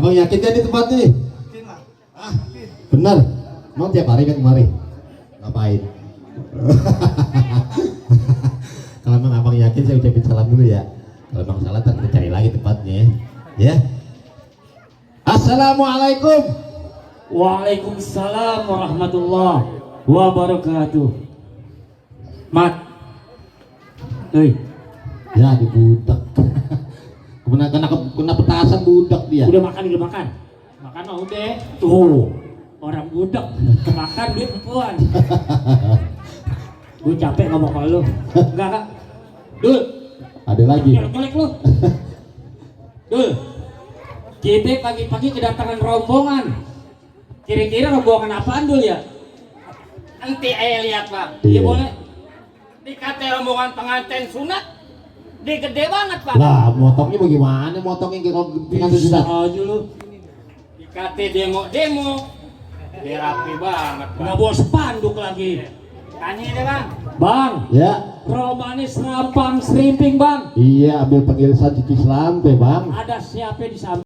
Abang yakin kan di tempat ini? Ah, benar. Mau tiap hari kan kemari? Ngapain? Kalau memang abang yakin saya ucapin salam dulu ya. Kalau memang salah ntar kita cari lagi tempatnya ya. Assalamualaikum. Waalaikumsalam warahmatullahi wabarakatuh. Mat. Hei. Ya di budak. Kena petasan budak dia. Udah makan. Makan mah udah. Tuh. Orang budak makan duit perempuan. Gue capek ngomong sama lu. Enggak, Kak. Dul. Ada lagi. Jelek lu. Dul. Kita pagi-pagi kedatangan rombongan. Kira-kira rombongan apaan Dul ya? Nanti lihat Pak. Iya boleh. Dikata rombongan pengantin sunat. Dia gede banget Pak. Lah motongnya bagaimana? Motongnya kalau pengantin sunat aja lu. Dikata demo. Dia rapi banget Pak. Nggak bawa spanduk lagi. Tanya deh Bang. Bang. ya. Romanis rapang serimping Bang. Iya ambil pengirisan cuci selampe Bang. Ada siapa di samping?